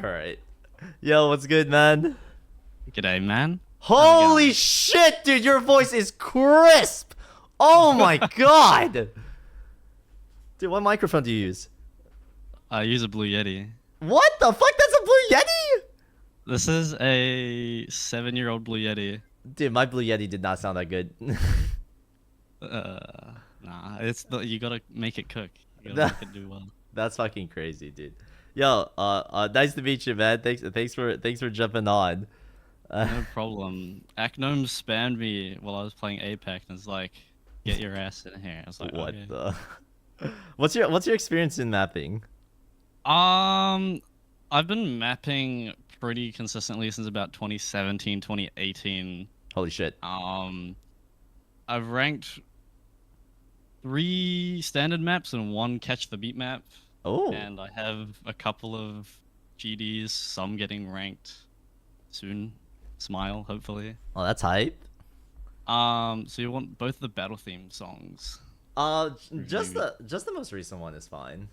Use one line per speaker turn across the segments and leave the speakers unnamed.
Alright. Yo, what's good, man?
G'day, man.
Holy shit, dude, your voice is crisp! Oh my god! Dude, what microphone do you use?
I use a Blue Yeti.
What the fuck? That's a Blue Yeti?
This is a 7-year-old Blue Yeti.
Dude, my Blue Yeti did not sound that good.
Nah, you gotta make it cook. You gotta make it do well.
That's fucking crazy, dude. Yo, nice to meet you, man. Thanks for jumping on.
No problem. Aknome spammed me while I was playing Apex and was like, "Get your ass in here." I was like,
What
okay.
the? What's your experience in mapping?
I've been mapping pretty consistently since about 2017, 2018.
Holy shit.
I've ranked 3 standard maps and 1 catch the beat map.
Oh.
And I have a couple of GDs, some getting ranked soon. Smile, hopefully.
Oh, that's hype.
So you want both the battle theme songs?
Just the most recent one is fine.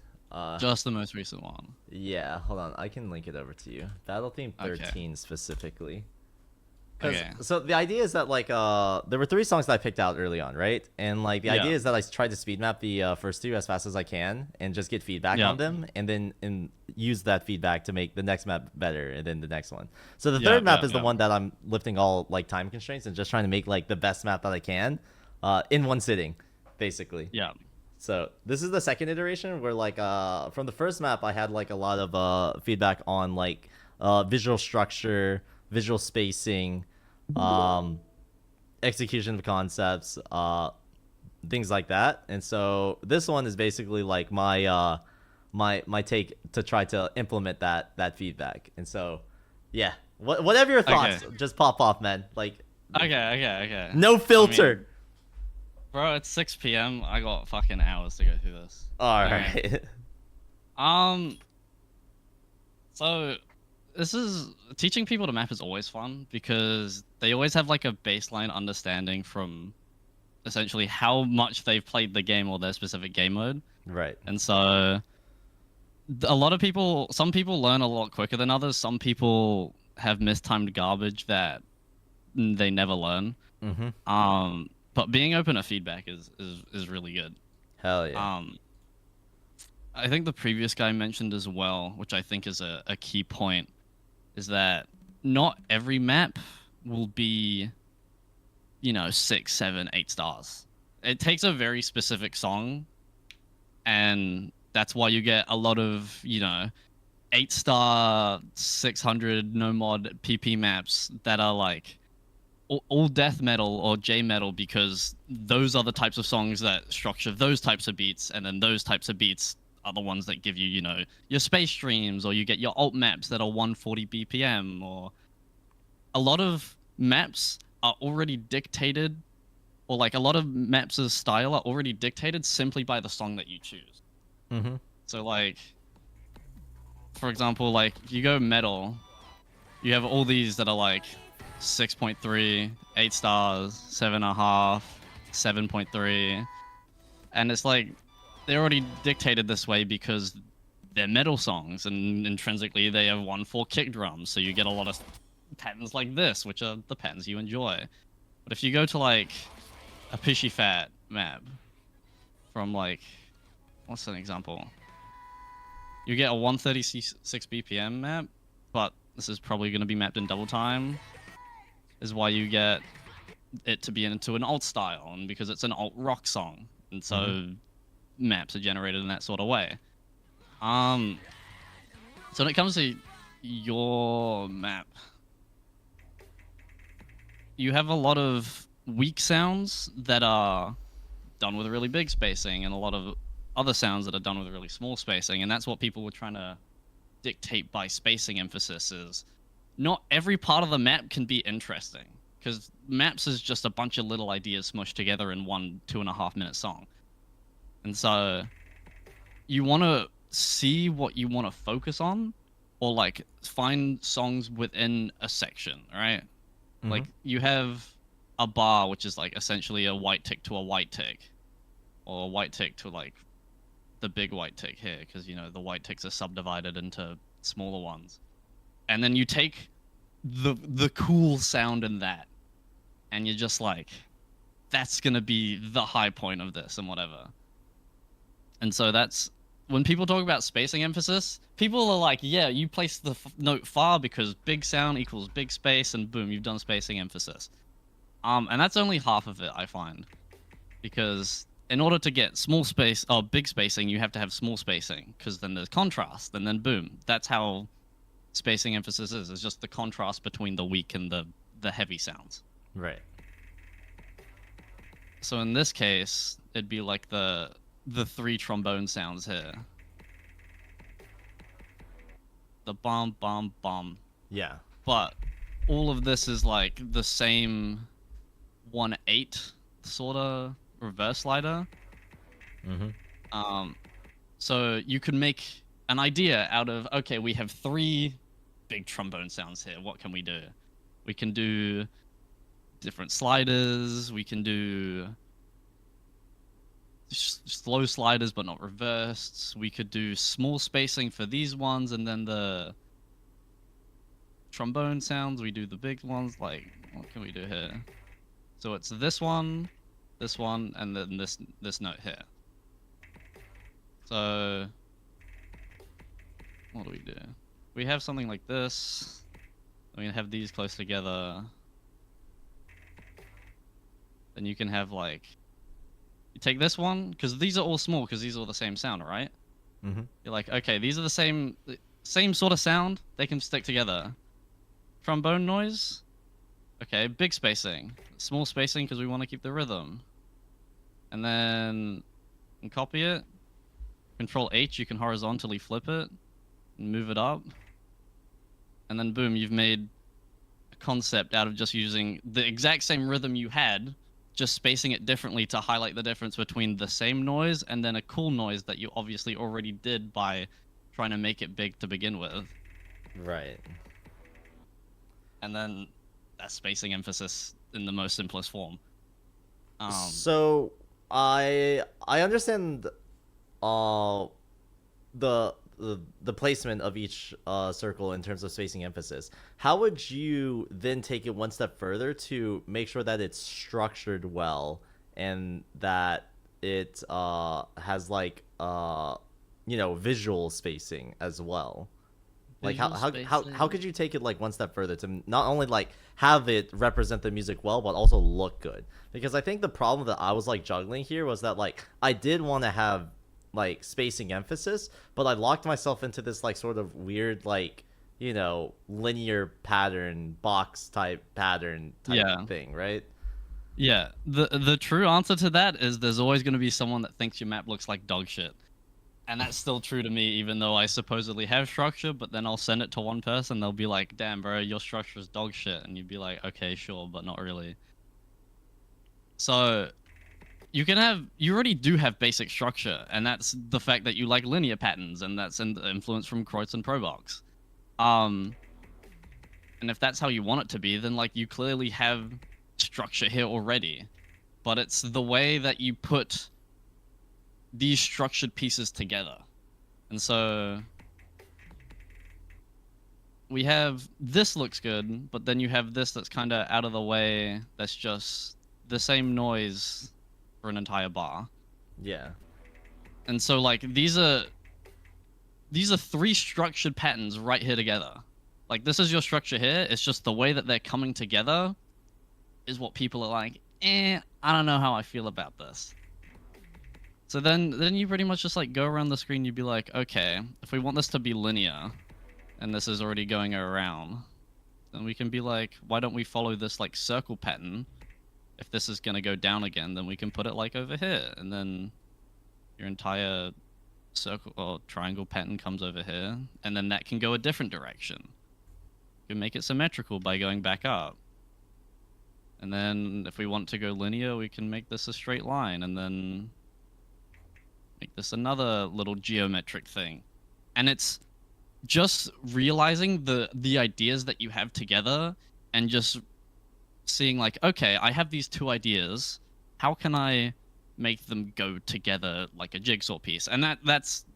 Just the most recent one.
Yeah, hold on. I can link it over to you. Battle theme 13 specifically.
Okay.
So the idea is that like there were 3 songs that I picked out early on, right? And like the idea is that I tried to speed map the first 2 as fast as I can and just get feedback on them and then use that feedback to make the next map better and then the next one. So the third map is the one that I'm lifting all like time constraints and just trying to make like the best map that I can in one sitting, basically.
Yeah.
So this is the second iteration where like from the first map I had like a lot of feedback on like visual structure, visual spacing, execution of concepts, things like that. And so this one is basically like my my take to try to implement that feedback. And so yeah, whatever your thoughts, just pop off, man. Like
okay.
No filter.
I mean, bro, it's 6 p.m. I got fucking hours to go through this.
All right.
So this is teaching people to map is always fun because they always have like a baseline understanding from essentially how much they've played the game or their specific game mode.
Right.
And so a lot of people, some people learn a lot quicker than others. Some people have mistimed garbage that they never learn.
Mm-hmm.
But being open to feedback is really good.
Hell yeah.
I think the previous guy mentioned as well, which I think is a key point, is that not every map will be, 6, 7, 8 stars. It takes a very specific song, and that's why you get a lot of, 8-star, 600 no mod PP maps that are like all death metal or J metal, because those are the types of songs that structure those types of beats, and then those types of beats are the ones that give you, your space streams, or you get your alt maps that are 140 BPM, or a lot of maps are already dictated, or like a lot of maps' style are already dictated simply by the song that you choose.
Mm-hmm.
So like, for example, like you go metal, you have all these that are like 6.3, 8 stars, 7.5, 7.3, and it's like they're already dictated this way because they're metal songs, and intrinsically they have 1/4 kick drums, so you get a lot of patterns like this, which are the patterns you enjoy. But if you go to like a Pishy Fat map from like, what's an example? You get a 136 BPM map, but this is probably going to be mapped in double time, is why you get it to be into an alt style, and because it's an alt rock song, and so maps are generated in that sort of way. So when it comes to your map, you have a lot of weak sounds that are done with really big spacing, and a lot of other sounds that are done with really small spacing, and that's what people were trying to dictate by spacing emphasis. Is not every part of the map can be interesting, because maps is just a bunch of little ideas smushed together in 1 2.5 minute song. And so you want to see what you want to focus on, or like find songs within a section, right?
Mm-hmm.
Like you have a bar, which is like essentially a white tick to a white tick, or a white tick to like the big white tick here, because the white ticks are subdivided into smaller ones. And then you take the cool sound in that, and you're just like, that's gonna be the high point of this and whatever. And so that's when people talk about spacing emphasis, people are like, yeah, you place the note far because big sound equals big space, and boom, you've done spacing emphasis. And that's only half of it, I find, because in order to get small space or big spacing, you have to have small spacing, because then there's contrast, and then boom, that's how spacing emphasis is. It's just the contrast between the weak and the heavy sounds.
Right.
So in this case, it'd be like the 3 trombone sounds here. The bum bum bum.
Yeah.
But all of this is like the same 1/8 sort of reverse slider. So you could make an idea out of, okay, we have 3 big trombone sounds here. What can we do? We can do different sliders. We can do slow sliders but not reversed. We could do small spacing for these ones, and then the trombone sounds, we do the big ones. Like, what can we do here? So it's this one, and then this note here. So what do? We have something like this. We can have these close together. Then you can have like, you take this one, because these are all small, because these are all the same sound, right? You're like, okay, these are the same sort of sound. They can stick together. Trombone noise. Okay, big spacing. Small spacing because we want to keep the rhythm. And then you can copy it. Control H, you can horizontally flip it and move it up. And then boom, you've made a concept out of just using the exact same rhythm you had, just spacing it differently to highlight the difference between the same noise and then a cool noise that you obviously already did by trying to make it big to begin with.
Right.
And then that's spacing emphasis in the most simplest form.
So I understand the placement of each circle in terms of spacing emphasis. How would you then take it one step further to make sure that it's structured well and that it has like visual spacing as well? Like how could you take it like one step further to not only like have it represent the music well but also look good? Because I think the problem that I was like juggling here was that like I did want to have like spacing emphasis, but I locked myself into this like sort of weird like linear pattern box type pattern thing, right?
Yeah, the true answer to that is there's always going to be someone that thinks your map looks like dog shit. And that's still true to me, even though I supposedly have structure, but then I'll send it to one person, they'll be like, damn, bro, your structure is dog shit. And you'd be like, okay, sure, but not really. So you already do have basic structure, and that's the fact that you like linear patterns, and that's an influence from Kreutz and Probox. And if that's how you want it to be, then like you clearly have structure here already. But it's the way that you put these structured pieces together. And so we have this looks good, but then you have this that's kind of out of the way, that's just the same noise for an entire bar.
Yeah.
And so like these are 3 structured patterns right here together. Like this is your structure here, it's just the way that they're coming together is what people are like, I don't know how I feel about this. So then you pretty much just like go around the screen, you'd be like, okay, if we want this to be linear, and this is already going around, then we can be like, why don't we follow this like circle pattern? If this is gonna go down again, then we can put it like over here, and then your entire circle or triangle pattern comes over here, and then that can go a different direction. You can make it symmetrical by going back up. And then if we want to go linear, we can make this a straight line, and then make this another little geometric thing. And it's just realizing the ideas that you have together and just seeing like, okay, I have these 2 ideas. How can I make them go together like a jigsaw piece? And that's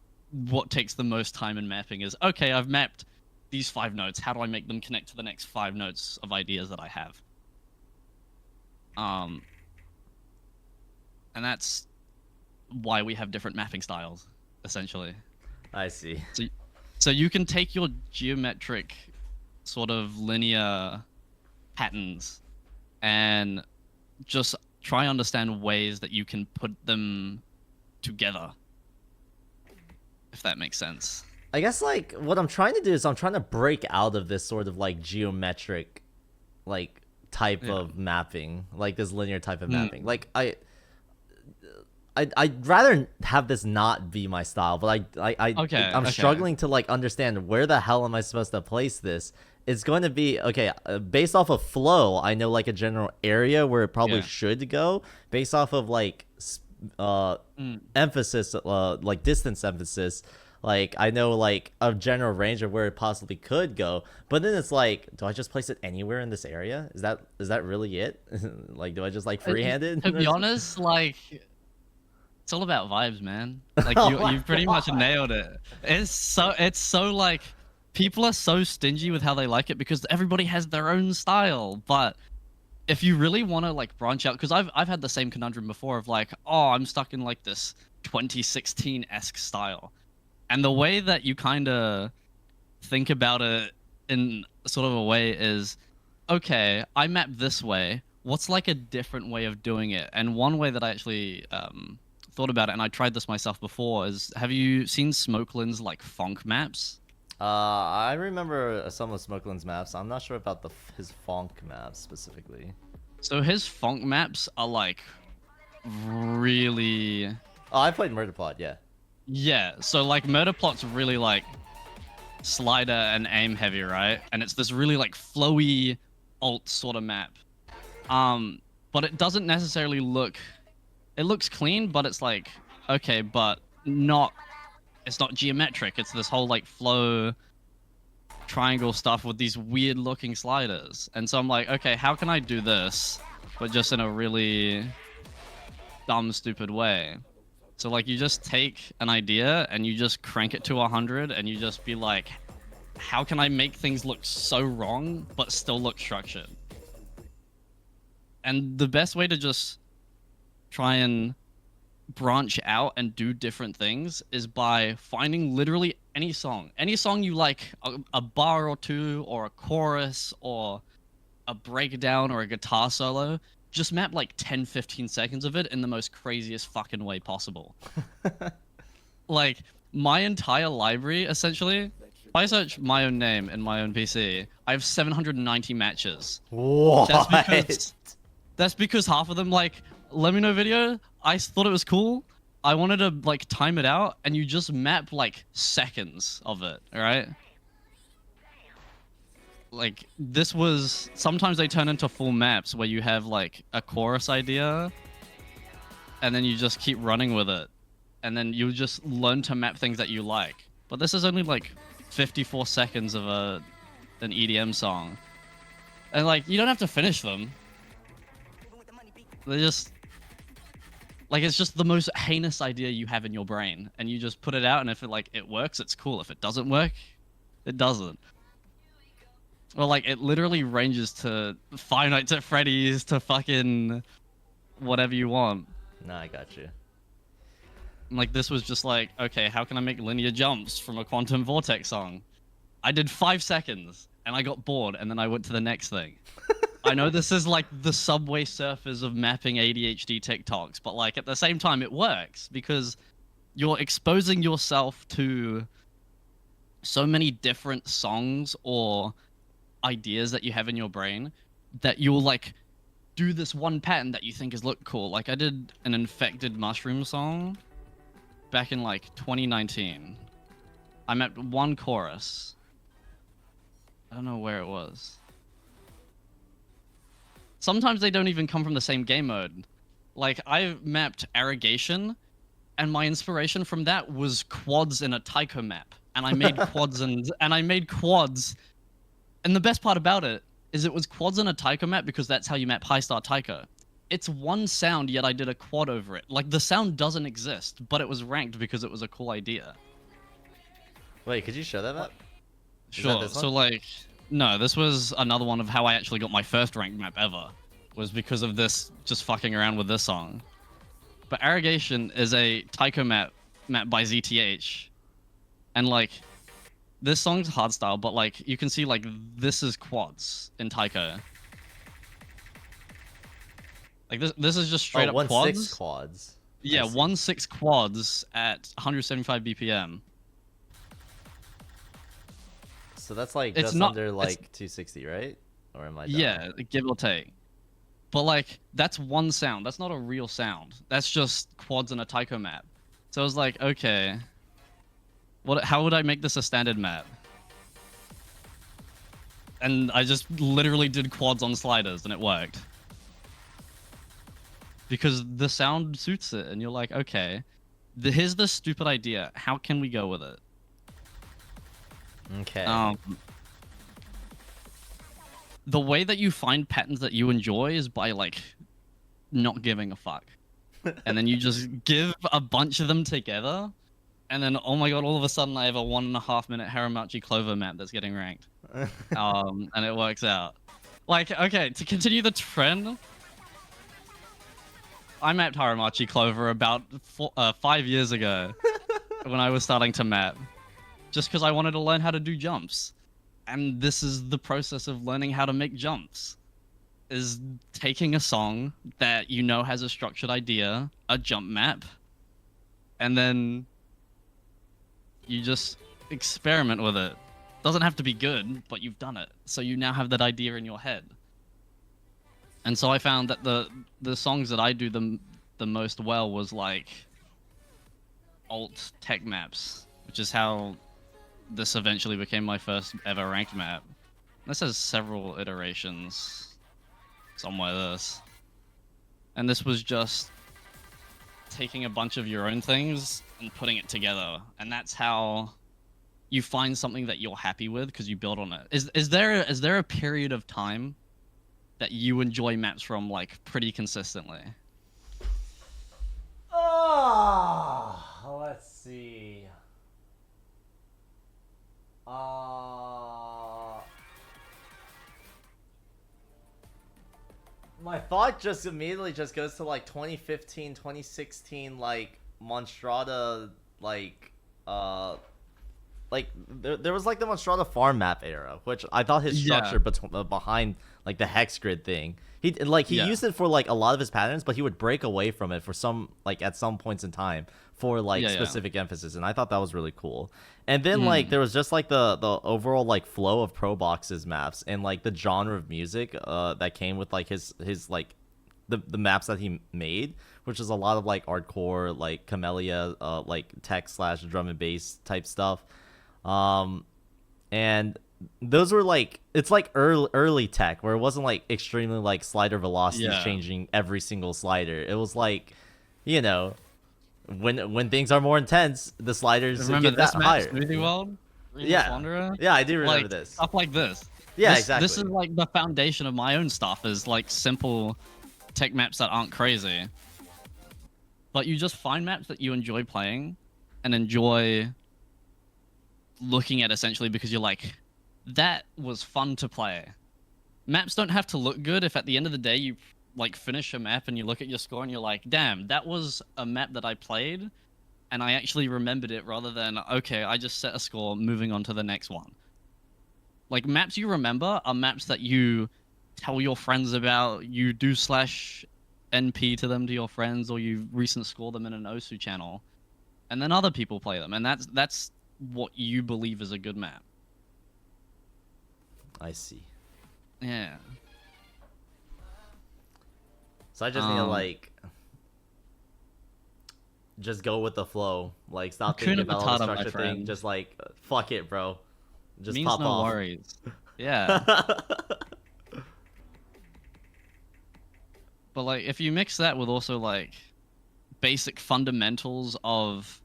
what takes the most time in mapping is, okay, I've mapped these 5 notes. How do I make them connect to the next 5 notes of ideas that I have? And that's why we have different mapping styles, essentially.
I see.
So you can take your geometric sort of linear patterns and just try understand ways that you can put them together, if that makes sense.
I guess like what I'm trying to do is I'm trying to break out of this sort of like geometric like type of mapping, like this linear type of mapping. Like I'd rather have this not be my style, but I'm struggling to like understand where the hell am I supposed to place this. It's going to be okay based off of flow. I know like a general area where it probably should go based off of like emphasis, like distance emphasis. Like I know like a general range of where it possibly could go, but then it's like, do I just place it anywhere in this area? Is that really it? Like, do I just like freehand it?
To be honest, like it's all about vibes, man. Like you pretty much nailed it. It's so like people are so stingy with how they like it because everybody has their own style. But if you really want to like branch out, because I've had the same conundrum before of like, oh, I'm stuck in like this 2016-esque style. And the way that you kind of think about it in sort of a way is, okay, I map this way. What's like a different way of doing it? And one way that I actually thought about it, and I tried this myself before, is have you seen Smokeland's like funk maps?
I remember some of Smokeland's maps. I'm not sure about his funk maps specifically.
So his funk maps are like really...
Oh, I played Murder Plot, yeah.
Yeah, so like Murder Plot's really like slider and aim heavy, right? And it's this really like flowy alt sort of map. But it doesn't necessarily look... It looks clean, but it's like, okay, but it's not geometric. It's this whole like flow triangle stuff with these weird looking sliders. And so I'm like, okay, how can I do this, but just in a really dumb, stupid way? So like you just take an idea and you just crank it to 100 and you just be like, how can I make things look so wrong, but still look structured? And the best way to just try and branch out and do different things is by finding literally any song you like, a bar or two or a chorus or a breakdown or a guitar solo. Just map like 10-15 seconds of it in the most craziest fucking way possible. Like my entire library, essentially, if I search my own name in my own PC, I have 790 matches.
What?
That's because half of them, like, let me know video, I thought it was cool. I wanted to like time it out, and you just map like seconds of it, alright? Like this was, sometimes they turn into full maps where you have like a chorus idea and then you just keep running with it, and then you just learn to map things that you like. But this is only like 54 seconds of an EDM song, and like you don't have to finish them. They just like, it's just the most heinous idea you have in your brain, and you just put it out, and if it works, it's cool. If it doesn't work, it doesn't. Well, like, it literally ranges to Five Nights at Freddy's to fucking whatever you want.
Nah, I got you.
Like, this was just like, okay, how can I make linear jumps from a Quantum Vortex song? I did 5 seconds, and I got bored, and then I went to the next thing. I know this is like the Subway Surfers of mapping ADHD TikToks, but like at the same time, it works because you're exposing yourself to so many different songs or ideas that you have in your brain that you'll like do this one pattern that you think is look cool. Like I did an Infected Mushroom song back in like 2019. I mapped one chorus. I don't know where it was. Sometimes they don't even come from the same game mode. Like I mapped Arrogation, and my inspiration from that was quads in a Taiko map. And I made quads and I made quads. And the best part about it is it was quads in a Taiko map because that's how you map high star Taiko. It's one sound, yet I did a quad over it. Like the sound doesn't exist, but it was ranked because it was a cool idea.
Wait, could you show that map?
Sure. So like, no, this was another one of how I actually got my first ranked map ever, was because of this, just fucking around with this song. But Arrogation is a Taiko map by ZTH, and like, this song's hardstyle, but like, you can see like this is quads in Taiko. Like this is just straight up quads.
1/6 quads.
Yeah, 1/6 quads at 175 BPM.
So that's like just under like 260, right? Or am I dumb?
Yeah, give or take. But like, that's one sound. That's not a real sound. That's just quads in a Taiko map. So I was like, okay, how would I make this a standard map? And I just literally did quads on sliders, and it worked. Because the sound suits it, and you're like, okay, here's the stupid idea. How can we go with it?
Okay.
The way that you find patterns that you enjoy is by like not giving a fuck. And then you just give a bunch of them together, and then oh my god, all of a sudden I have a 1.5 minute Haramachi Clover map that's getting ranked. And it works out. Like, okay, to continue the trend, I mapped Haramachi Clover about 5 years ago when I was starting to map, just because I wanted to learn how to do jumps. And this is the process of learning how to make jumps, is taking a song that you know has a structured idea, a jump map, and then you just experiment with it. Doesn't have to be good, but you've done it. So you now have that idea in your head. And so I found that the songs that I do the most well was like alt tech maps, which is how this eventually became my first ever ranked map. This has several iterations somewhere this. And this was just taking a bunch of your own things and putting it together. And that's how you find something that you're happy with, because you build on it. Is there a period of time that you enjoy maps from like pretty consistently?
Oh, let's see. My thought just immediately just goes to like 2015, 2016, like Monstrata, there was like the Monstrata farm map era, which I thought his structure behind like the hex grid thing, he used it for like a lot of his patterns, but he would break away from it for some, like at some points in time for like specific emphasis, and I thought that was really cool. And then like there was just like the overall like flow of Pro Box's maps and like the genre of music that came with like his like the maps that he made, which is a lot of like hardcore like Camellia like tech / drum and bass type stuff. And those were like, it's like early tech where it wasn't like extremely like slider velocities changing every single slider. It was like, you know, when things are more intense, the sliders get that higher.
Smoothie World?
Yeah, I do remember
like,
this
stuff like this.
Yeah, exactly.
This is like the foundation of my own stuff, is like simple tech maps that aren't crazy, but you just find maps that you enjoy playing and enjoy looking at, essentially, because you're like, that was fun to play. Maps don't have to look good if at the end of the day you like finish a map and you look at your score and you're like, damn, that was a map that I played and I actually remembered it, rather than, okay, I just set a score, moving on to the next one. Like, maps you remember are maps that you tell your friends about, you do /NP to them to your friends, or you recent score them in an OSU channel, and then other people play them, and that's what you believe is a good map.
I see.
Yeah.
So I just need to like just go with the flow. Like, stop thinking about all the structure thing. Just like, fuck it, bro. Just
means
pop
no
off.
Worries. Yeah. But like, if you mix that with also like basic fundamentals of,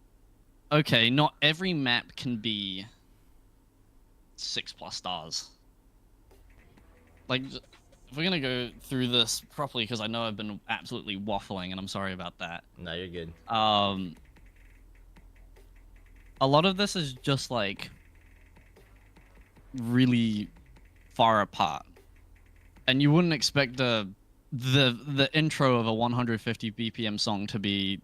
okay, not every map can be 6+ stars. Like, if we're gonna go through this properly, because I know I've been absolutely waffling, and I'm sorry about that.
No, you're good.
A lot of this is just like really far apart, and you wouldn't expect the intro of a 150 BPM song to be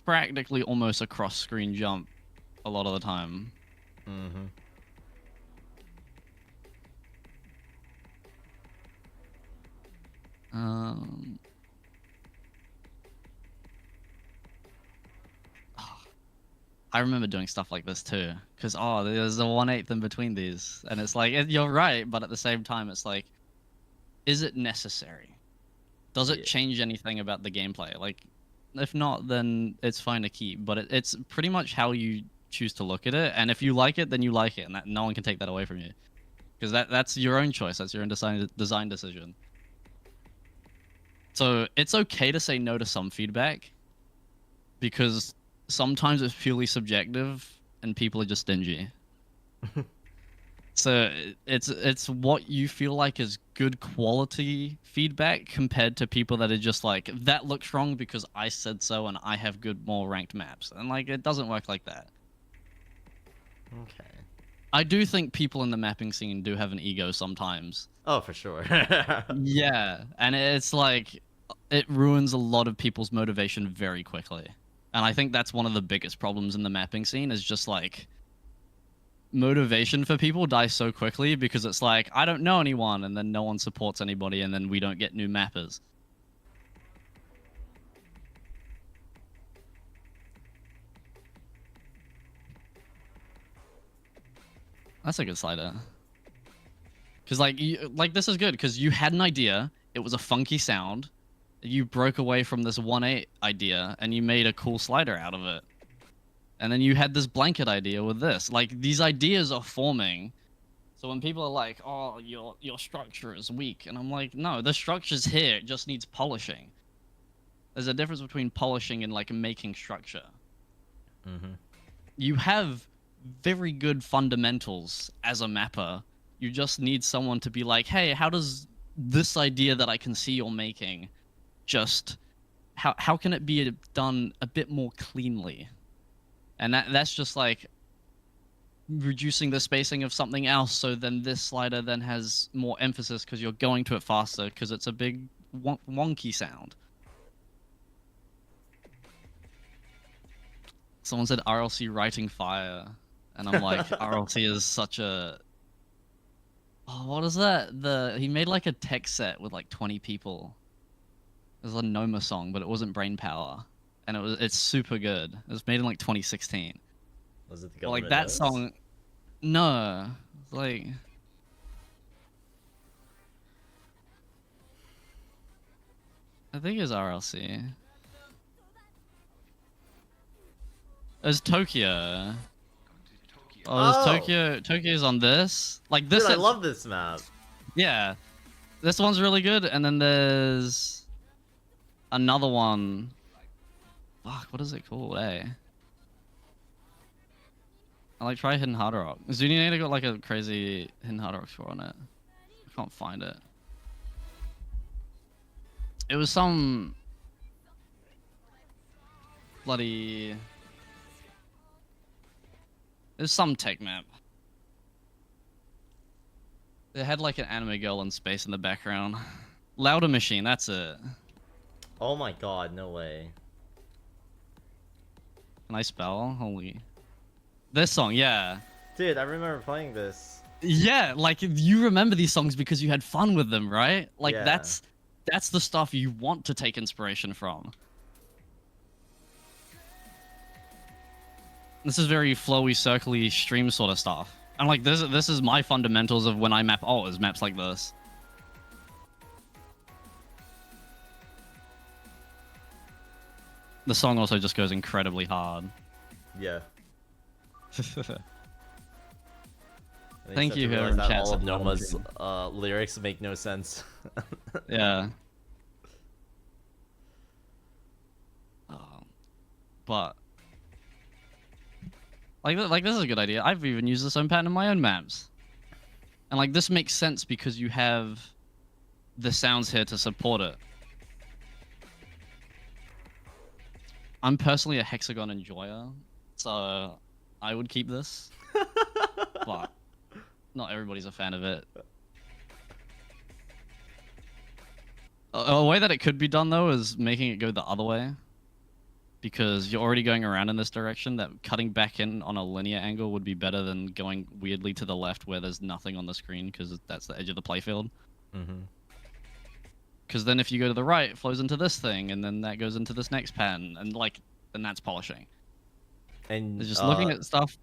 practically almost a cross screen jump a lot of the time.
Mm-hmm.
I remember doing stuff like this too, because there's a 1/8 in between these, and it's like you're right, but at the same time, it's like, is it necessary? Does it change anything about the gameplay? Like, if not, then it's fine to keep. But it's pretty much how you choose to look at it, and if you like it, then you like it, and no one can take that away from you, because that's your own choice. That's your own design decision. So it's okay to say no to some feedback, because sometimes it's purely subjective and people are just stingy. So it's what you feel like is good quality feedback compared to people that are just like, that looks wrong because I said so and I have good more ranked maps. And like, it doesn't work like that.
Okay.
I do think people in the mapping scene do have an ego sometimes.
Oh, for sure.
Yeah, and it's like, it ruins a lot of people's motivation very quickly. And I think that's one of the biggest problems in the mapping scene, is just like, motivation for people dies so quickly because it's like, I don't know anyone, and then no one supports anybody, and then we don't get new mappers. That's a good slider. Because like this is good because you had an idea, it was a funky sound, you broke away from this 1/8 idea and you made a cool slider out of it. And then you had this blanket idea with this. Like, these ideas are forming. So when people are like, oh, your structure is weak, and I'm like, no, the structure's here, it just needs polishing. There's a difference between polishing and like making structure.
Mm-hmm.
You have very good fundamentals as a mapper. You just need someone to be like, hey, how does this idea that I can see you're making, just how can it be done a bit more cleanly? And that's just like reducing the spacing of something else, so then this slider then has more emphasis because you're going to it faster because it's a big wonky sound. Someone said RLC writing fire, and I'm like, RLC is such a... Oh, what is that? He made like a tech set with like 20 people. It was a Noma song, but it wasn't Brain Power. And it's super good. It was made in like 2016.
Was it the
But, like, that song? No. It's like... I think it's RLC. It was Tokyo. Oh, Tokyo's on this. Like this.
Dude, I love this map.
Yeah, this one's really good, and then there's another one. Fuck, what is it called? I like try Hidden Hard Rock. Zuninator got like a crazy Hidden Hard Rock score on it. I can't find it. It was some bloody... It was some tech map. It had like an anime girl in space in the background. Louder Machine, that's it.
Oh my god, no way.
Can I spell? Holy... This song, yeah.
Dude, I remember playing this.
Yeah, like, you remember these songs because you had fun with them, right? Like,
Yeah.
that's the stuff you want to take inspiration from. This is very flowy, circly, stream sort of stuff. And like, this is my fundamentals of when I map is maps like this. The song also just goes incredibly hard.
Yeah.
Thank you, whoever in
that
chat
all
said
of Noma's lyrics make no sense.
Yeah. But like this is a good idea. I've even used this own pattern in my own maps, and like this makes sense because you have the sounds here to support it. I'm personally a hexagon enjoyer, so I would keep this. But not everybody's a fan of it. A way that it could be done though is making it go the other way, because you're already going around in this direction. That cutting back in on a linear angle would be better than going weirdly to the left where there's nothing on the screen, because that's the edge of the playfield. Because then if you go to the right, it flows into this thing, and then that goes into this next pattern, and like, then that's polishing.
And
it's just looking at stuff.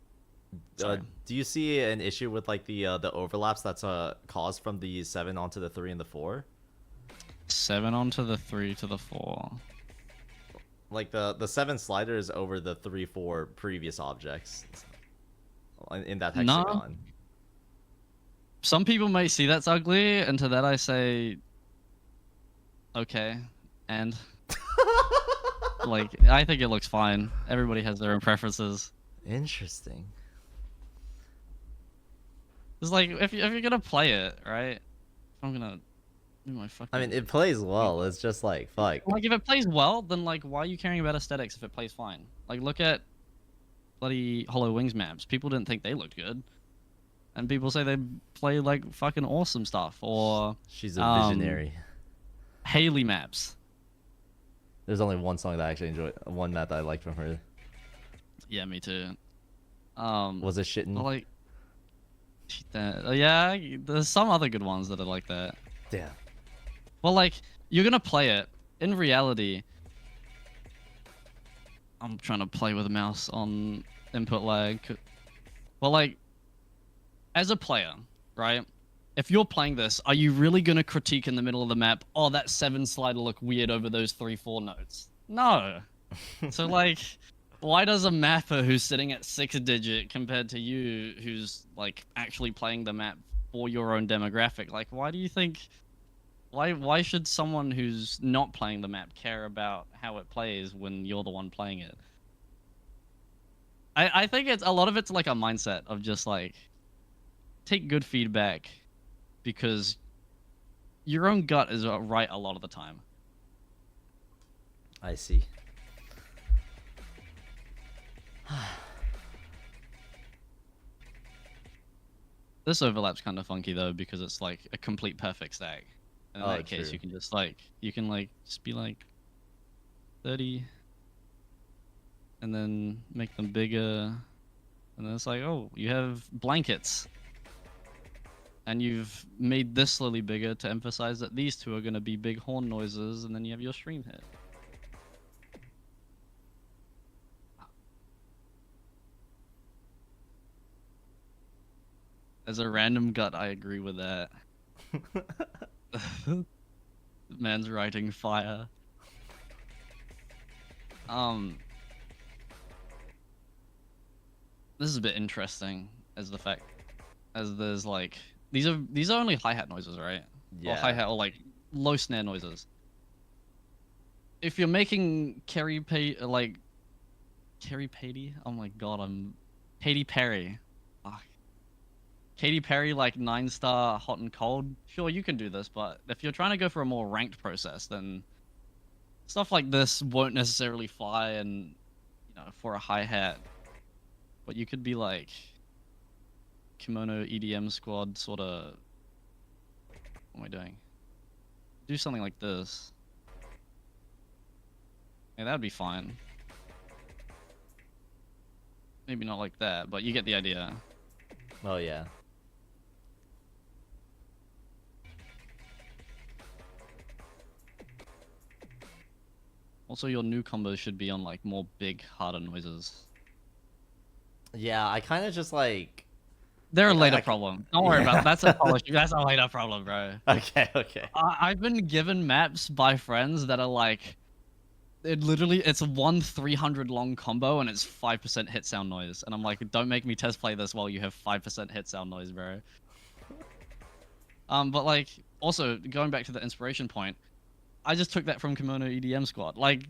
Do you see an issue with like the overlaps that's caused from the 7 onto the 3 and the 4?
7 onto the 3 to the 4.
Like the 7 slider is over the 3-4 previous objects in that hexagon.
No. Some people may see that's ugly, and to that I say, okay, and like, I think it looks fine. Everybody has their own preferences.
Interesting.
It's like, if you're gonna play it, right? I'm gonna do my fucking...
I mean, it plays well. It's just like, fuck.
Like, if it plays well, then like, why are you caring about aesthetics if it plays fine? Like, look at bloody Hollow Wings maps. People didn't think they looked good, and people say they play like fucking awesome stuff. Or
she's a visionary.
Haley maps.
There's only one song that I actually enjoyed. One map that I liked from her.
Yeah, me too.
Was it Shitten?
Like, yeah, there's some other good ones that are like that.
Damn.
Well, like, you're gonna play it. In reality, I'm trying to play with a mouse on input lag. Well, like, as a player, right? If you're playing this, are you really gonna critique in the middle of the map, oh, that 7 slider look weird over those 3-4 notes? No. So, like, why does a mapper who's sitting at 6-digit compared to you who's, like, actually playing the map for your own demographic? Like, why do you think... Why should someone who's not playing the map care about how it plays when you're the one playing it? I think a lot of it's like a mindset of just, like, take good feedback, because your own gut is right a lot of the time.
I see.
This overlap's kind of funky though, because it's like a complete perfect stack. And in that case, you can just like, just be like 30, and then make them bigger, and then it's like, oh, you have blankets, and you've made this slowly bigger to emphasize that these two are going to be big horn noises, and then you have your stream hit. As a random gut, I agree with that. Man's writing fire. This is a bit interesting as the fact, as there's like, these are only hi-hat noises, right?
Yeah.
Or hi-hat, or like low snare noises. If you're making Katy Perry, oh my god, Katy Perry. Fuck. Katy Perry, like 9-star hot and cold, sure, you can do this, but if you're trying to go for a more ranked process, then stuff like this won't necessarily fly, and, you know, for a hi-hat. But you could be like Kimono EDM squad, sort of. What am I doing? Do something like this. Yeah, that'd be fine. Maybe not like that, but you get the idea.
Oh yeah.
Also, your new combos should be on like more big, harder noises.
Yeah, I kind of just like...
They're a later problem. Don't worry about it. That's a polishing. That's a later problem, bro.
Okay, okay.
I've been given maps by friends that are like, it's one 300 long combo and it's 5% hit sound noise, and I'm like, don't make me test play this while you have 5% hit sound noise, bro. But like, also going back to the inspiration point, I just took that from Kimono EDM Squad. Like,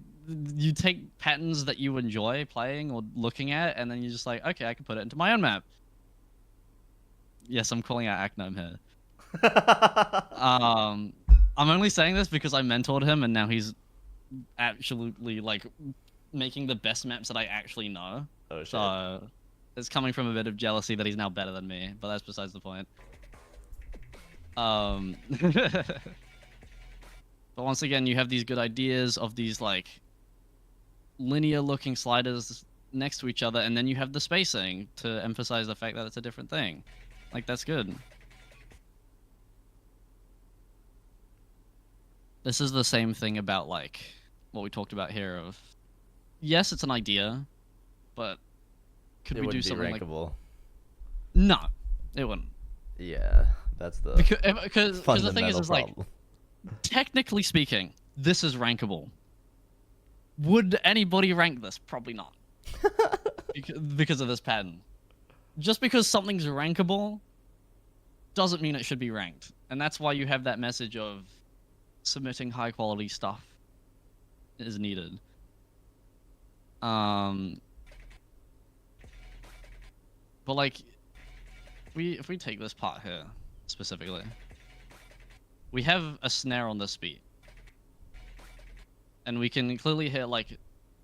you take patterns that you enjoy playing or looking at, and then you're just like, okay, I can put it into my own map. Yes, I'm calling out Aknome here. I'm only saying this because I mentored him, and now he's absolutely like making the best maps that I actually know.
Oh shit.
So, It's coming from a bit of jealousy that he's now better than me, but that's besides the point. But once again, you have these good ideas of these like linear looking sliders next to each other, and then you have the spacing to emphasize the fact that it's a different thing. Like, that's good. This is the same thing about like what we talked about here of, yes, it's an idea, but could we do something
rankable.
Like... No, it wouldn't.
Yeah, that's the
because the thing is like, technically speaking, this is rankable. Would anybody rank this? Probably not. Because of this pattern. Just because something's rankable doesn't mean it should be ranked. And that's why you have that message of submitting high quality stuff is needed. But like, if we take this part here specifically, we have a snare on this beat, and we can clearly hear like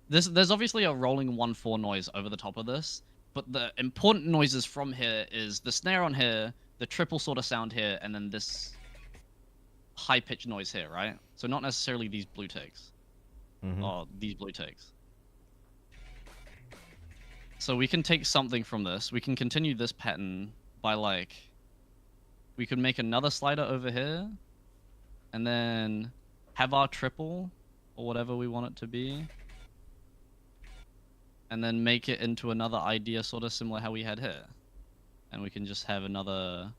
this. There's obviously a rolling 1/4 noise over the top of this, but the important noises from here is the snare on here, the triple sort of sound here, and then this high pitched noise here, right? So not necessarily these blue takes, or these blue takes. So we can take something from this. We can continue this pattern by like, we could make another slider over here, and then have our triple, or whatever we want it to be, and then make it into another idea sort of similar how we had here. And we can just have another...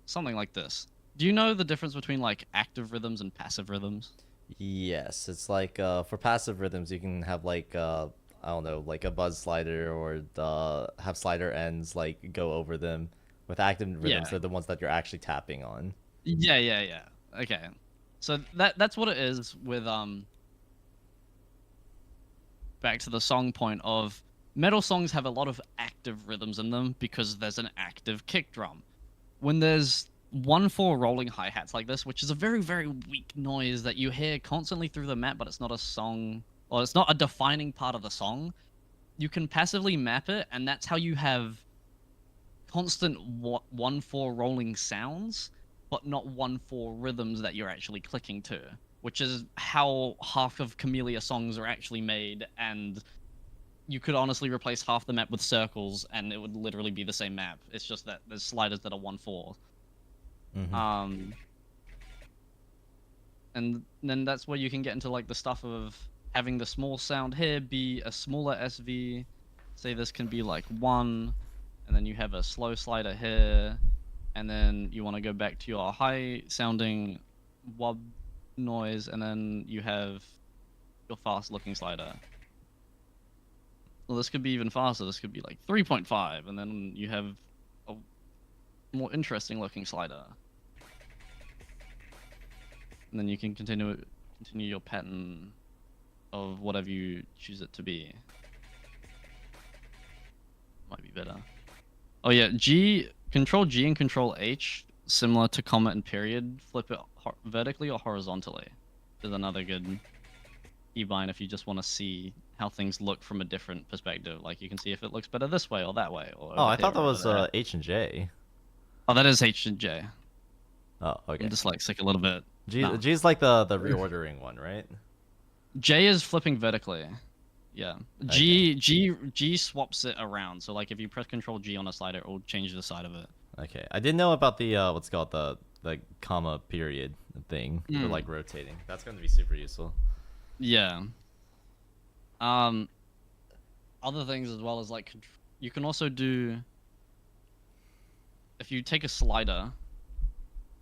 something like this. Do you know the difference between like active rhythms and passive rhythms?
Yes, it's like for passive rhythms you can have like I don't know, like a buzz slider, or have slider ends like go over them. With active rhythms, they're the ones that you're actually tapping on.
Yeah. Okay. So that's what it is with back to the song point of metal songs have a lot of active rhythms in them because there's an active kick drum. When there's 1/4 rolling hi-hats like this, which is a very, very weak noise that you hear constantly through the map, but it's not a song, or it's not a defining part of the song, you can passively map it, and that's how you have constant 1/4 rolling sounds, but not 1/4 rhythms that you're actually clicking to, which is how half of Camellia songs are actually made, and you could honestly replace half the map with circles and it would literally be the same map. It's just that there's sliders that are 1/4. And then that's where you can get into like the stuff of having the small sound here be a smaller SV. Say this can be like 1, and then you have a slow slider here, and then you want to go back to your high sounding wub noise, and then you have your fast looking slider. Well, this could be even faster. This could be like 3.5, and then you have a more interesting looking slider. And then you can continue your pattern of whatever you choose it to be. Might be better. Oh yeah, Control G and Control H, similar to comma and period, flip it vertically or horizontally. Is another good keybind if you just want to see how things look from a different perspective. Like you can see if it looks better this way or that way. Or
I thought that was H and J.
Oh, that is H and J.
Oh, okay.
I'm dyslexic a little bit.
G is like the reordering one, right?
J is flipping vertically. Yeah.
Okay.
G swaps it around. So like if you press Control G on a slider, it will change the side of it.
Okay. I didn't know about the what's called the comma period thing for like rotating. That's going to be super useful.
Yeah. Other things as well as like you can also do, if you take a slider,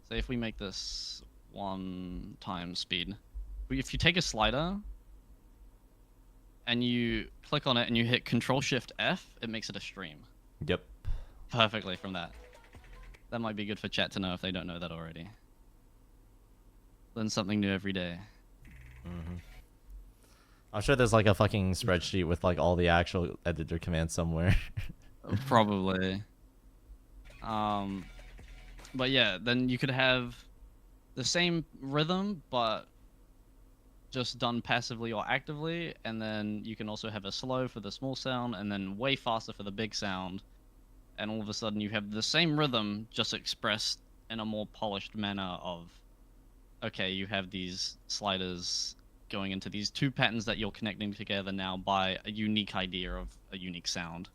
say if we make this 1 times speed, if you take a slider and you click on it and you hit Control Shift F, it makes it a stream.
Yep.
Perfectly from that. That might be good for chat to know if they don't know that already. Learn something new every day.
I'm sure there's like a fucking spreadsheet with like all the actual editor commands somewhere.
Probably. But yeah, then you could have the same rhythm, but just done passively or actively, and then you can also have a slow for the small sound, and then way faster for the big sound, and all of a sudden you have the same rhythm just expressed in a more polished manner of, okay, you have these sliders going into these two patterns that you're connecting together now by a unique idea of a unique sound.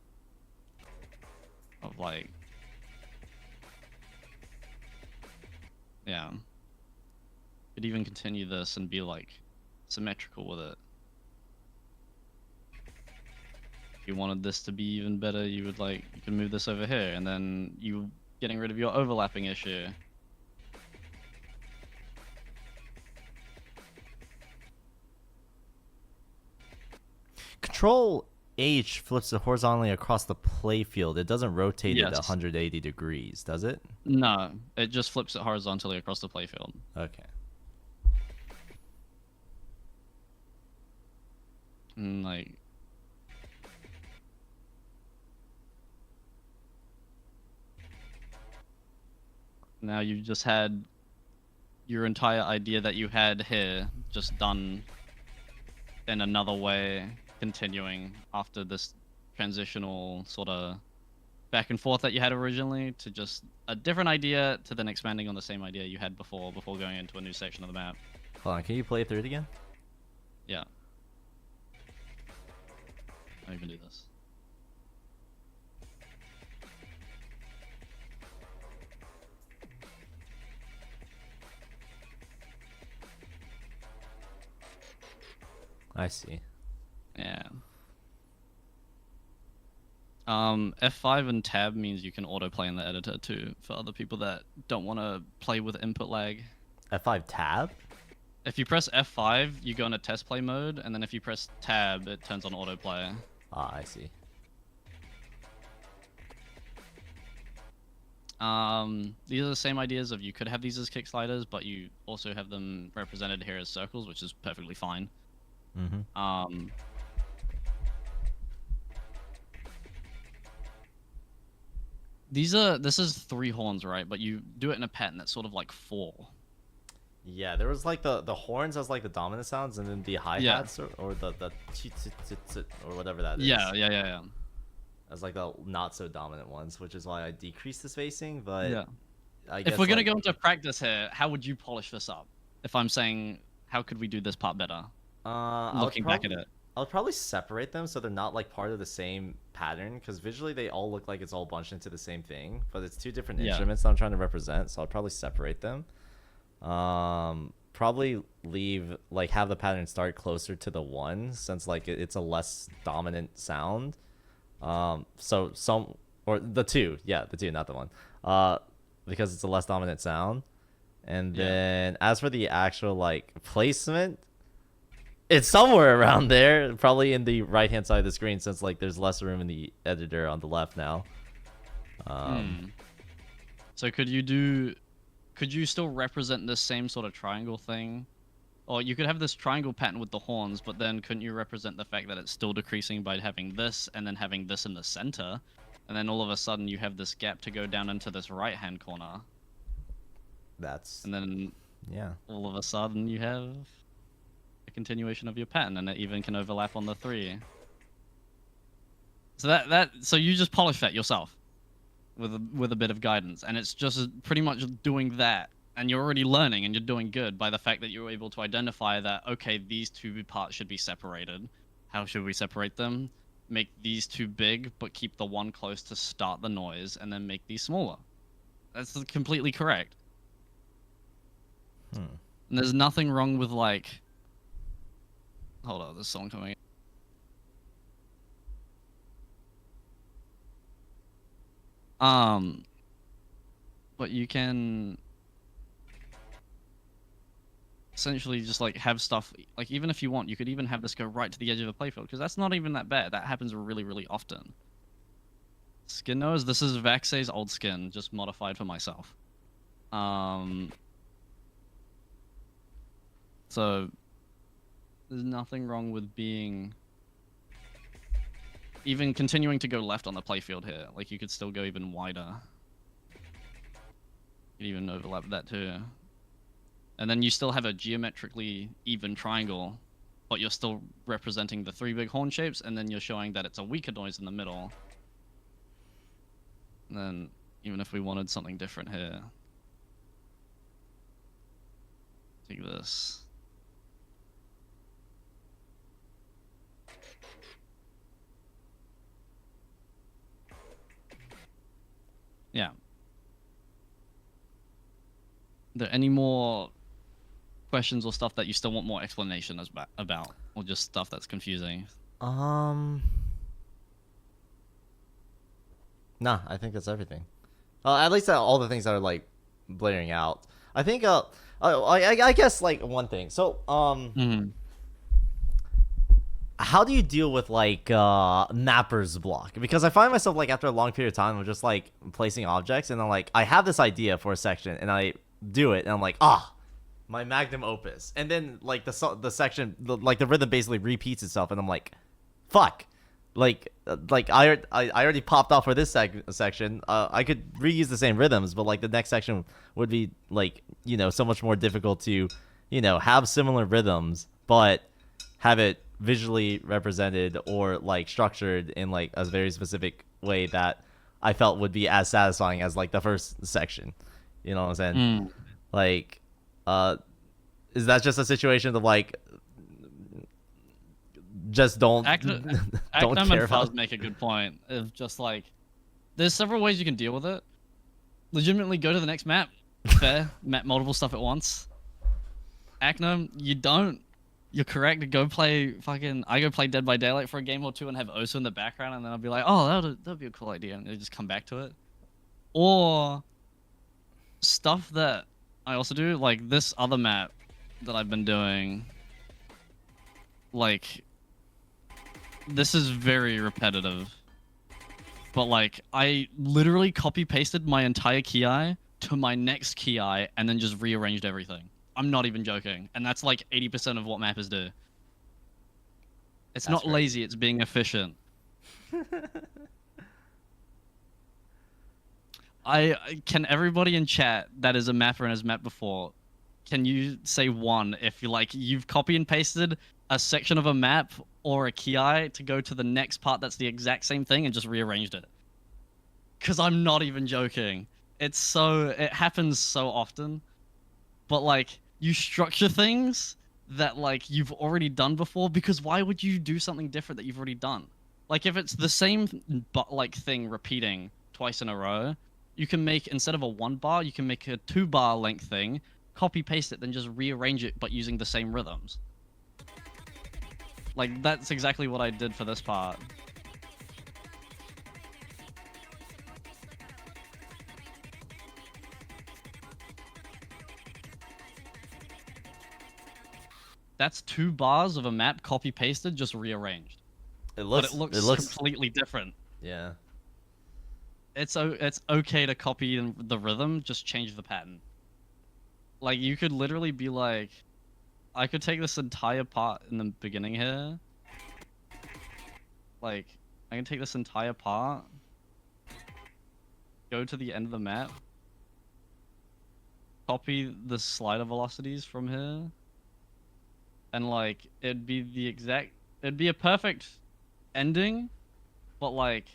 Of like, yeah. Could even continue this and be like symmetrical with it. If you wanted this to be even better, you would like, you can move this over here, and then you getting rid of your overlapping issue.
Control H flips it horizontally across the playfield. It doesn't rotate it 180 degrees, does it?
No, it just flips it horizontally across the playfield.
Okay.
And like, now you just had your entire idea that you had here just done in another way, continuing after this transitional sort of back and forth that you had originally to just a different idea to then expanding on the same idea you had before going into a new section of the map.
Hold on, can you play through it again?
Yeah. I'll even do this.
I see.
Yeah. F5 and tab means you can autoplay in the editor too, for other people that don't want to play with input lag.
F5 tab?
If you press F5, you go into test play mode, and then if you press tab, it turns on autoplay.
Ah, I see.
These are the same ideas of you could have these as kick sliders, but you also have them represented here as circles, which is perfectly fine.
Mm-hmm.
This is 3 horns, right? But you do it in a pattern that's sort of like 4.
Yeah, there was like the horns as like the dominant sounds, and then the hi-hats or the or whatever that is.
Yeah.
As like the not so dominant ones, which is why I decreased the spacing. But
yeah,
I guess
if we're gonna go into practice here, how would you polish this up? If I'm saying, how could we do this part better? Looking back at it,
I'll probably separate them so they're not like part of the same pattern, because visually they all look like it's all bunched into the same thing, but it's 2 different instruments that I'm trying to represent. So I'll probably separate them. Probably leave like have the pattern start closer to the 1, since like it's a less dominant sound. So some or the 2, the 2, not the 1, because it's a less dominant sound. And then as for the actual like placement, it's somewhere around there, probably in the right hand side of the screen, since like there's less room in the editor on the left now.
So could you still represent this same sort of triangle thing? Or you could have this triangle pattern with the horns, but then couldn't you represent the fact that it's still decreasing by having this and then having this in the center? And then all of a sudden you have this gap to go down into this right-hand corner. And then all of a sudden you have a continuation of your pattern, and it even can overlap on the 3. So so you just polish that yourself with a bit of guidance, and it's just pretty much doing that. And you're already learning, and you're doing good by the fact that you're able to identify that, okay, these 2 parts should be separated. How should we separate them? Make these 2 big, but keep the 1 close to start the noise, and then make these smaller. That's completely correct. And there's nothing wrong with like... Hold on, this song coming. But you can essentially just like have stuff, like even if you want, you could even have this go right to the edge of a playfield, because that's not even that bad. That happens really, really often. Skin nose, this is Vaxay's old skin, just modified for myself. So there's nothing wrong with being even continuing to go left on the playfield here. Like you could still go even wider. You could even overlap that too. and then you still have a geometrically even triangle, but you're still representing the 3 big horn shapes, and then you're showing that it's a weaker noise in the middle. And then, even if we wanted something different here, take this. Yeah. Are there any more questions or stuff that you still want more explanation about, or just stuff that's confusing?
Nah, I think that's everything. At least all the things that are like blaring out. I think I guess like one thing. So how do you deal with like mapper's block? Because I find myself like after a long period of time of just like placing objects, and I'm like, I have this idea for a section, and I do it, and I'm like, my magnum opus, and then like the section, like the rhythm basically repeats itself, and I'm like, fuck. Like I already popped off for this section. I could reuse the same rhythms, but like the next section would be like, you know, so much more difficult to, you know, have similar rhythms, but have it visually represented or like structured in like a very specific way that I felt would be as satisfying as like the first section. You know what I'm saying? Like, is that just a situation of like, just don't don't care
and Fuzz make a good point of just like, there's several ways you can deal with it. Legitimately go to the next map. Fair. Map multiple stuff at once. Acnum, you don't. You're correct. I go play Dead by Daylight for a game or two and have Osu in the background, and then I'll be like, oh, that'd be a cool idea, and they just come back to it. Or stuff that I also do, like this other map that I've been doing, like, this is very repetitive, but like I literally copy pasted my entire ki to my next ki and then just rearranged everything. I'm not even joking, and that's like 80% of what mappers do. It's not lazy, it's being efficient. Can everybody in chat that is a mapper and has mapped before, can you say one if you like you've copy and pasted a section of a map or a ki to go to the next part that's the exact same thing and just rearranged it? Because I'm not even joking. It happens so often. But like, you structure things that like you've already done before, because why would you do something different that you've already done? Like if it's the same like thing repeating twice in a row, you can make, instead of a 1 bar, you can make a 2 bar length thing, copy paste it, then just rearrange it but using the same rhythms. Like that's exactly what I did for this part. That's 2 bars of a map copy pasted, just rearranged. It looks completely different.
Yeah.
It's okay to copy the rhythm, just change the pattern. Like you could literally be like, I could take this entire part in the beginning here. Like I can take this entire part, go to the end of the map, copy the slider velocities from here, and like it'd be a perfect ending, but like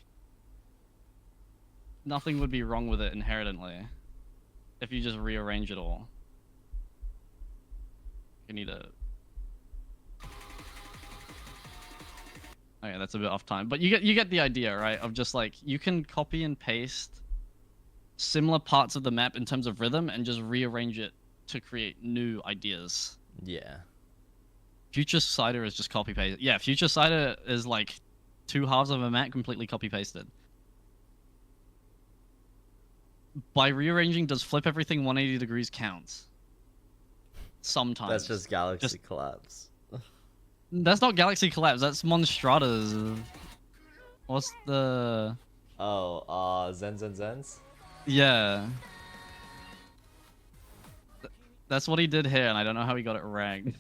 nothing would be wrong with it inherently if you just rearrange it all. You need a... Okay, that's a bit off time, but you get the idea, right? Of just like, you can copy and paste similar parts of the map in terms of rhythm and just rearrange it to create new ideas.
Yeah.
Future Cider is just copy paste. Yeah, Future Cider is like 2 halves of a map completely copy pasted. By rearranging, does flip everything 180 degrees counts? Sometimes.
That's just Galaxy Collapse.
That's not Galaxy Collapse, that's Monstrata's. What's the...
Oh, Zens?
Yeah. That's what he did here, and I don't know how he got it ranked.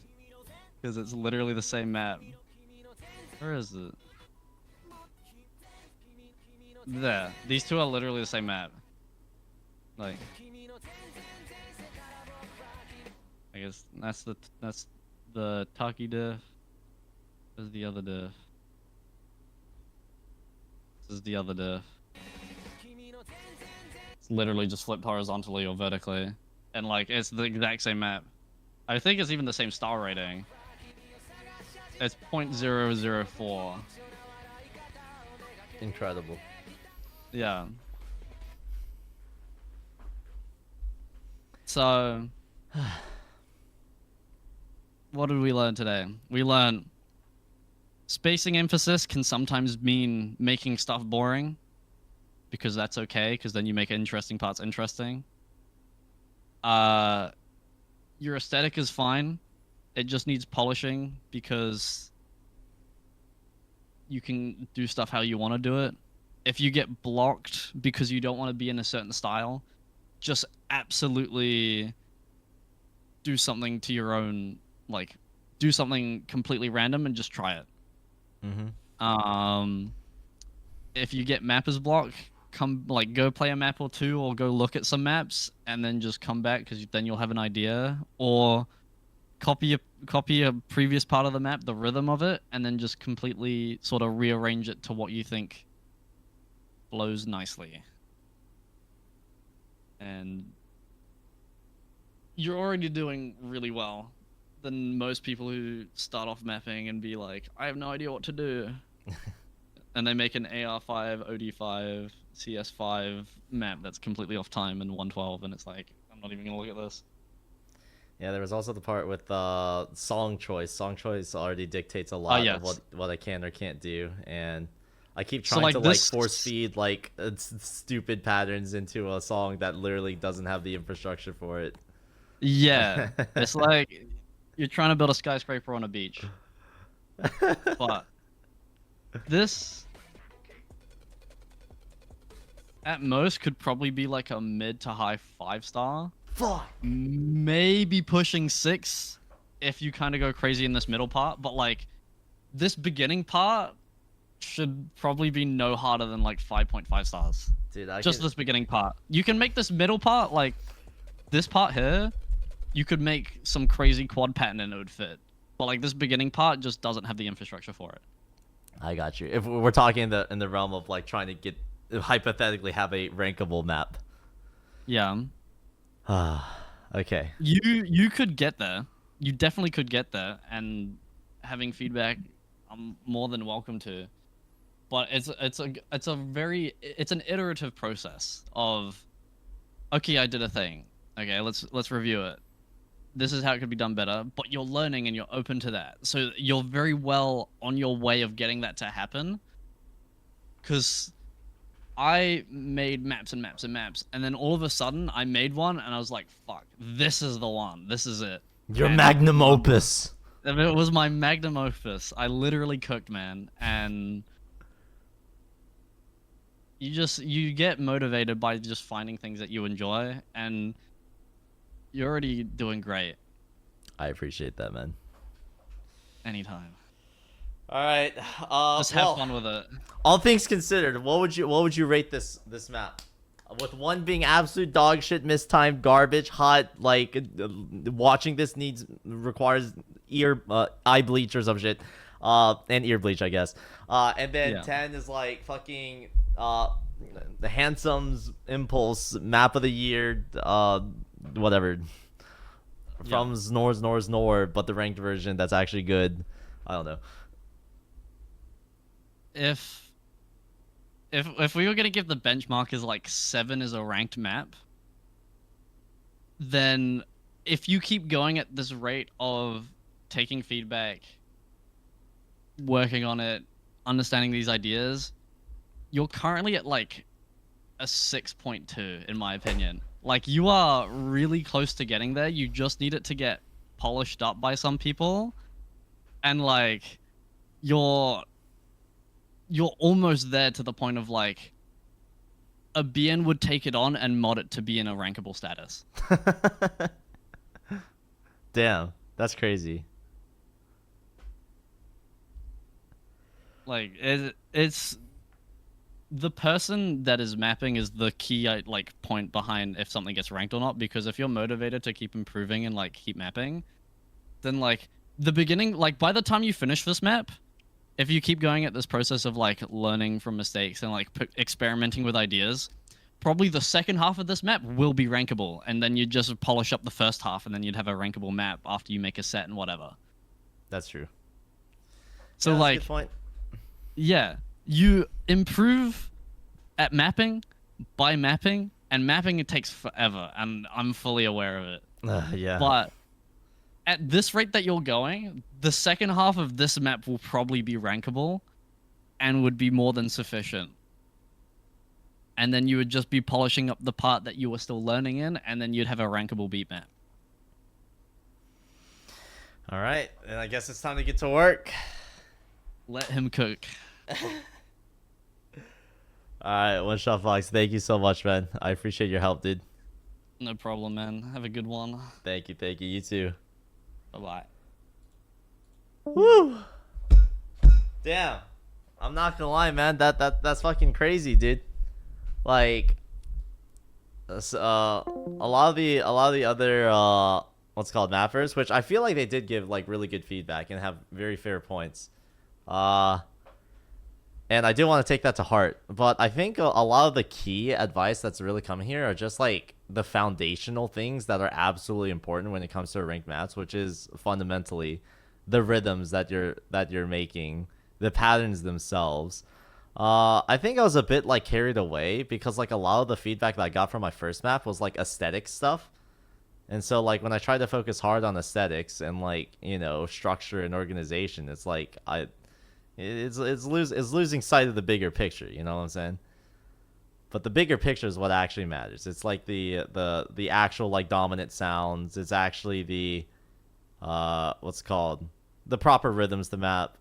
Because it's literally the same map. Where is it? There. These two are literally the same map. Like... I guess that's the Taki diff. This is the other diff. This is the other diff. It's literally just flipped horizontally or vertically, and like it's the exact same map. I think it's even the same star rating. It's 0.004.
Incredible.
Yeah. So, what did we learn today? We learned spacing emphasis can sometimes mean making stuff boring, because that's okay, because then you make interesting parts interesting. Your aesthetic is fine. It just needs polishing, because you can do stuff how you want to do it. If you get blocked because you don't want to be in a certain style, just absolutely do something to your own, like, do something completely random and just try it. If you get mappers block, go play a map or two, or go look at some maps and then just come back, because then you'll have an idea, or copy a previous part of the map, the rhythm of it, and then just completely sort of rearrange it to what you think flows nicely. And you're already doing really well than most people who start off mapping and be like, I have no idea what to do. And they make an AR5, OD5, CS5 map that's completely off time in 112, and it's like, I'm not even gonna look at this.
Yeah, there was also the part with song choice. Song choice already dictates a lot
yes.
of what I can or can't do, and I keep trying to force feed stupid patterns into a song that literally doesn't have the infrastructure for it.
Yeah, it's like you're trying to build a skyscraper on a beach. But this, at most, could probably be like a mid to high 5-star.
Fuck.
Maybe pushing 6 if you kind of go crazy in this middle part. But like, this beginning part should probably be no harder than like 5.5 stars.
Dude,
this beginning part. You can make this middle part, like this part here, you could make some crazy quad pattern and it would fit. But like, this beginning part just doesn't have the infrastructure for it.
I got you. If we're talking in the realm of like trying to hypothetically have a rankable map.
Yeah.
Okay.
You could get there. You definitely could get there, and having feedback, I'm more than welcome to. But it's an iterative process of, okay, I did a thing. Okay, let's review it. This is how it could be done better, but you're learning and you're open to that. So you're very well on your way of getting that to happen. Because I made maps and maps and maps, and then all of a sudden I made one and I was like, fuck, this is the one. This is it.
Your magnum opus.
It was my magnum opus. I literally cooked, man. And you get motivated by just finding things that you enjoy, and you're already doing great.
I appreciate that, man.
Anytime.
All right.
Just have fun with it.
All things considered, what would you rate this map? With 1 being absolute dog shit, mistimed garbage, hot, like watching this requires eye bleach or some shit, and ear bleach, I guess. And then 10 is like fucking the Handsome's Impulse map of the year, whatever. From Snore, but the ranked version that's actually good. I don't know.
If we were gonna give the benchmark as like 7 as a ranked map, then if you keep going at this rate of taking feedback, working on it, understanding these ideas, you're currently at like a 6.2 in my opinion. Like, you are really close to getting there. You just need it to get polished up by some people, and like you're almost there to the point of like a BN would take it on and mod it to be in a rankable status.
Damn, that's crazy.
Like, it's the person that is mapping is the key like point behind if something gets ranked or not, because if you're motivated to keep improving and like keep mapping, then like the beginning, like by the time you finish this map, if you keep going at this process of like learning from mistakes and like experimenting with ideas, probably the second half of this map will be rankable, and then you just polish up the first half, and then you'd have a rankable map after you make a set and whatever.
That's true.
So
yeah, that's
like,
a good point.
yeah, you improve at mapping by mapping, and mapping it takes forever, and I'm fully aware of it.
Yeah.
But at this rate that you're going, the second half of this map will probably be rankable and would be more than sufficient. And then you would just be polishing up the part that you were still learning in, and then you'd have a rankable beat map.
All right, and I guess it's time to get to work.
Let him cook.
All right, Oneshotfox, thank you so much, man. I appreciate your help, dude.
No problem, man. Have a good one.
Thank you, thank you. You too.
Bye-bye.
Woo! Damn, I'm not gonna lie, man. That's fucking crazy, dude. Like, a lot of the other what's called mappers, which I feel like they did give like really good feedback and have very fair points. And I do want to take that to heart, but I think a lot of the key advice that's really coming here are just like the foundational things that are absolutely important when it comes to ranked maps, which is fundamentally the rhythms that you're making, the patterns themselves. I think I was a bit like carried away because like a lot of the feedback that I got from my first map was like aesthetic stuff. And so like when I tried to focus hard on aesthetics and like, you know, structure and organization, it's like it's losing sight of the bigger picture, you know what I'm saying? But the bigger picture is what actually matters. It's like the actual like dominant sounds. It's actually the what's called the proper rhythms to map.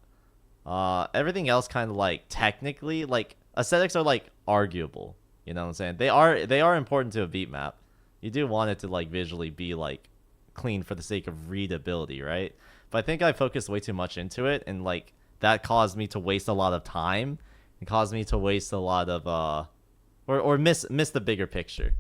Everything else kind of like technically like aesthetics are like arguable, you know what I'm saying? They are important to a beat map. You do want it to like visually be like clean for the sake of readability, right? But I think I focused way too much into it, and like that caused me to waste a lot of time and caused me to waste a lot of or miss the bigger picture.